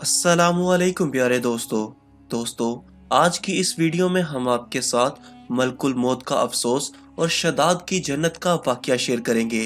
अस्सलामुअलैकुम प्यारे दोस्तों आज की इस वीडियो में हम आपके साथ मलकुल मौत का अफसोस और शदाद की जन्नत का वाकया शेयर करेंगे।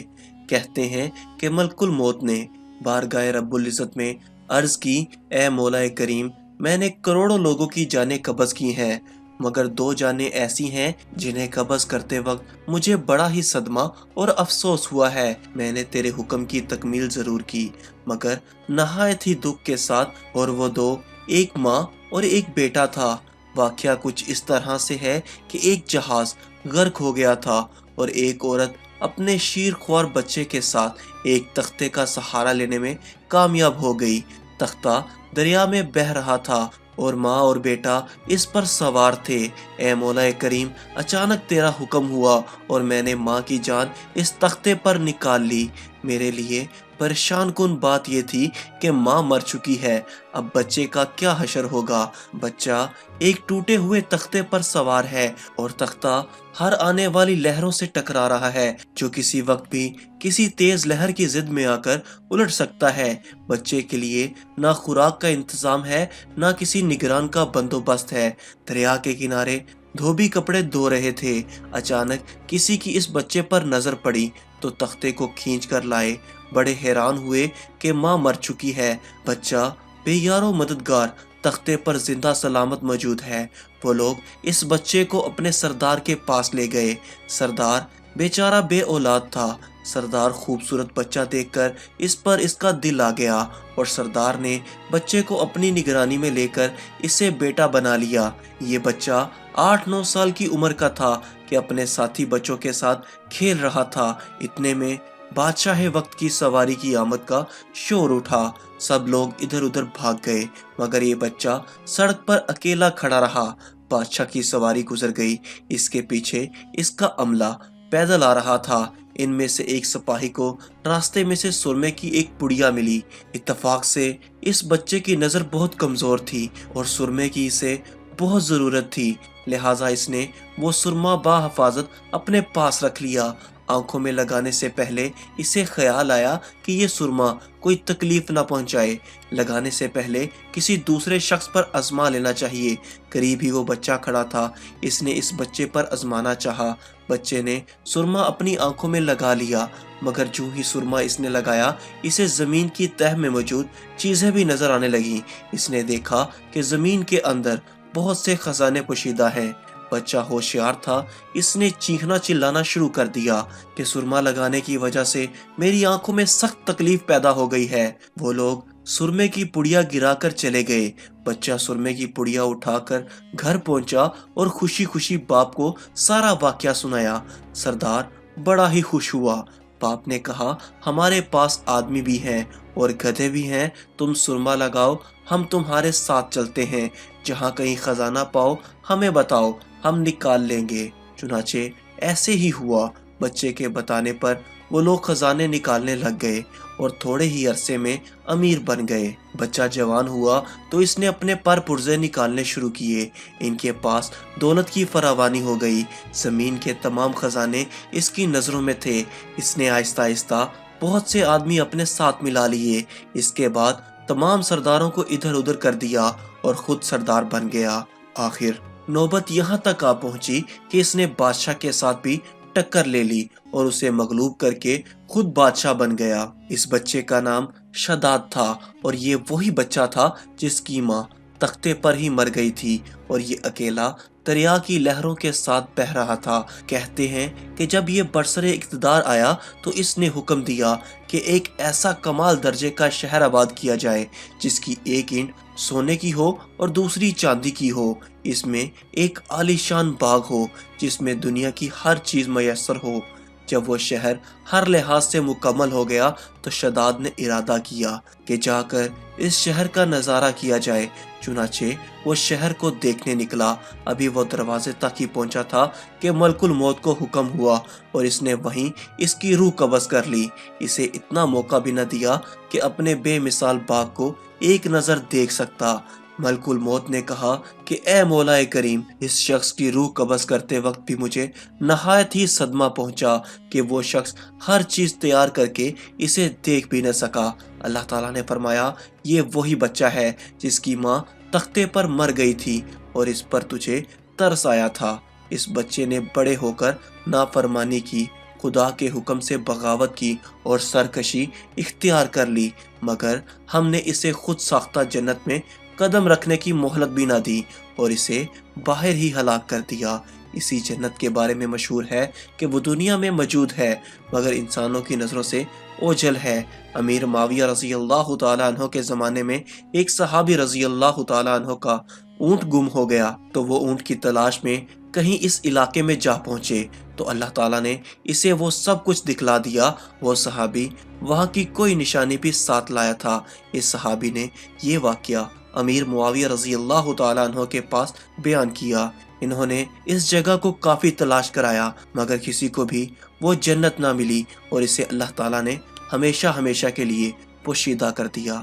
कहते हैं कि मलकुल मौत ने बारगाह रब्बुल इज़्ज़त में अर्ज की, ए मौलाए करीम, मैंने करोड़ों लोगों की जानें कब्ज़ की हैं, मगर दो जानें ऐसी हैं जिन्हें कब्ज़ करते वक्त मुझे बड़ा ही सदमा और अफसोस हुआ है। मैंने तेरे हुक्म की तकमील ज़रूर की, मगर नहायत ही दुख के साथ, और वो दो, एक माँ और एक बेटा था। वाकया कुछ इस तरह से है कि एक जहाज गर्क हो गया था और एक औरत अपने शीरख्वार बच्चे के साथ एक तख्ते का सहारा लेने में कामयाब हो गई। तख्ता दरिया में बह रहा था और माँ और बेटा इस पर सवार थे। ए मौलाए करीम, अचानक तेरा हुक्म हुआ और मैंने माँ की जान इस तख्ते पर निकाल ली। मेरे लिए परेशान कुन बात यह थी कि माँ मर चुकी है, अब बच्चे का क्या हशर होगा। बच्चा एक टूटे हुए तख्ते पर सवार है और तख्ता हर आने वाली लहरों से टकरा रहा है, जो किसी वक्त भी किसी तेज लहर की जिद में आकर उलट सकता है। बच्चे के लिए ना खुराक का इंतजाम है, ना किसी निगरान का बंदोबस्त है। दरिया के किनारे धोबी कपड़े धो रहे थे। अचानक किसी की इस बच्चे पर नजर पड़ी तो तख्ते को खींच कर लाए। बड़े हैरान हुए कि माँ मर चुकी है, बच्चा बेयारो मददगार तख्ते पर जिंदा सलामत मौजूद है। वो लोग इस बच्चे को अपने सरदार के पास ले गए। सरदार बेचारा बे औलाद था। सरदार खूबसूरत बच्चा देखकर इस पर इसका दिल आ गया और सरदार ने बच्चे को अपनी निगरानी में लेकर इसे बेटा बना लिया। ये बच्चा 8-9 साल की उम्र का था कि अपने साथी बच्चों के साथ खेल रहा था। इतने में बादशाह वक्त की सवारी की आमद का शोर उठा। सब लोग इधर उधर भाग गए, मगर ये बच्चा सड़क पर अकेला खड़ा रहा। बादशाह की सवारी गुजर गई, इसके पीछे इसका अमला पैदल आ रहा था। इनमें से एक सिपाही को रास्ते में से सुरमे की एक पुड़िया मिली। इत्तेफाक से इस बच्चे की नज़र बहुत कमज़ोर थी और सुरमे की इसे बहुत ज़रूरत थी, लिहाजा इसने वो सुरमा बाहिफाजत अपने पास रख लिया। आंखों में लगाने से पहले इसे ख्याल आया कि ये सुरमा कोई तकलीफ ना पहुंचाए। लगाने से पहले किसी दूसरे शख्स पर आजमा लेना चाहिए। करीब ही वो बच्चा खड़ा था, इसने इस बच्चे पर आजमाना चाहा। बच्चे ने सुरमा अपनी आंखों में लगा लिया, मगर जो ही सुरमा इसने लगाया, इसे जमीन की तह में मौजूद चीजें भी नजर आने लगी। इसने देखा कि जमीन के अंदर बहुत से खजाने पोशीदा हैं। बच्चा होशियार था, इसने चीखना चिल्लाना शुरू कर दिया कि सुरमा लगाने की वजह से मेरी आंखों में सख्त तकलीफ पैदा हो गई है। वो लोग सुरमे की पुड़िया गिराकर चले गए। बच्चा सुरमे की पुड़िया उठाकर घर पहुंचा और खुशी खुशी बाप को सारा वाकया सुनाया। सरदार बड़ा ही खुश हुआ। बाप ने कहा, हमारे पास आदमी भी हैं और गधे भी हैं, तुम सुरमा लगाओ, हम तुम्हारे साथ चलते हैं। जहाँ कहीं खजाना पाओ हमें बताओ, हम निकाल लेंगे। चुनाचे ऐसे ही हुआ। बच्चे के बताने पर वो लोग खजाने निकालने लग गए और थोड़े ही अरसे में अमीर बन गए। बच्चा जवान हुआ तो इसने अपने पर पुर्जे निकालने शुरू किए। इनके पास दौलत की फरावानी हो गई। जमीन के तमाम खजाने इसकी नजरों में थे। इसने आहिस्ता आहिस्ता बहुत से आदमी अपने साथ मिला लिए। इसके बाद तमाम सरदारों को इधर उधर कर दिया और खुद सरदार बन गया। आखिर नौबत यहाँ तक आ पहुंची कि इसने बादशाह के साथ भी टक्कर ले ली और उसे मगलूब करके खुद बादशाह बन गया। इस बच्चे का नाम शदाद था और ये वही बच्चा था जिसकी माँ तख्ते पर ही मर गई थी और ये अकेला दरिया की लहरों के साथ बह रहा था। कहते हैं कि जब ये बरसरे इक़्तिदार आया तो इसने हुक्म दिया कि एक ऐसा कमाल दर्जे का शहर आबाद किया जाए जिसकी एक ईंट सोने की हो और दूसरी चांदी की हो। इसमें एक आलीशान बाग हो जिसमें दुनिया की हर चीज मयसर हो। जब वो शहर हर लिहाज से मुकम्मल हो गया तो शदाद ने इरादा किया कि जाकर इस शहर का नज़ारा किया जाए। चुनाचे वो शहर को देखने निकला। अभी वो दरवाजे तक ही पहुंचा था कि मलकुल मौत को हुक्म हुआ और इसने वहीं इसकी रूह कब्ज़ कर ली। इसे इतना मौका भी न दिया कि अपने बेमिसाल बाग को एक नज़र देख सकता। मलकुल मौत ने कहा कि ए मौलाए करीम, इस शख्स की रूह कब्ज़ करते वक्त भी मुझे नहायत ही सदमा पहुंचा कि वो शख्स हर चीज़ तैयार करके इसे देख भी न सका। اللہ تعالیٰ نے فرمایا یہ وہی بچہ ہے جس کی ماں تختے پر مر گئی تھی اور اس پر تجھے ترس آیا تھا۔ اس بچے نے بڑے ہو کر نافرمانی کی، خدا کے حکم سے بغاوت کی اور سرکشی اختیار کر لی، مگر ہم نے اسے خود ساختہ جنت میں قدم رکھنے کی مہلت بھی نہ دی اور اسے باہر ہی ہلاک کر دیا۔ اسی جنت کے بارے میں مشہور ہے کہ وہ دنیا میں موجود ہے مگر انسانوں کی نظروں سے اوجھل ہے۔ امیر معاویہ رضی اللہ تعالیٰ عنہ کے زمانے میں ایک صحابی رضی اللہ تعالیٰ عنہ کا اونٹ گم ہو گیا تو وہ اونٹ کی تلاش میں کہیں اس علاقے میں جا پہنچے تو اللہ تعالیٰ نے اسے وہ سب کچھ دکھلا دیا۔ وہ صحابی وہاں کی کوئی نشانی بھی ساتھ لایا تھا۔ اس صحابی نے یہ واقعہ امیر معاویہ رضی اللہ تعالیٰ عنہ کے پاس بیان کیا۔ انہوں نے اس جگہ کو کافی تلاش کرایا مگر کسی کو بھی وہ جنت نہ ملی اور اسے اللہ تعالیٰ نے ہمیشہ ہمیشہ کے لیے پوشیدہ کر دیا۔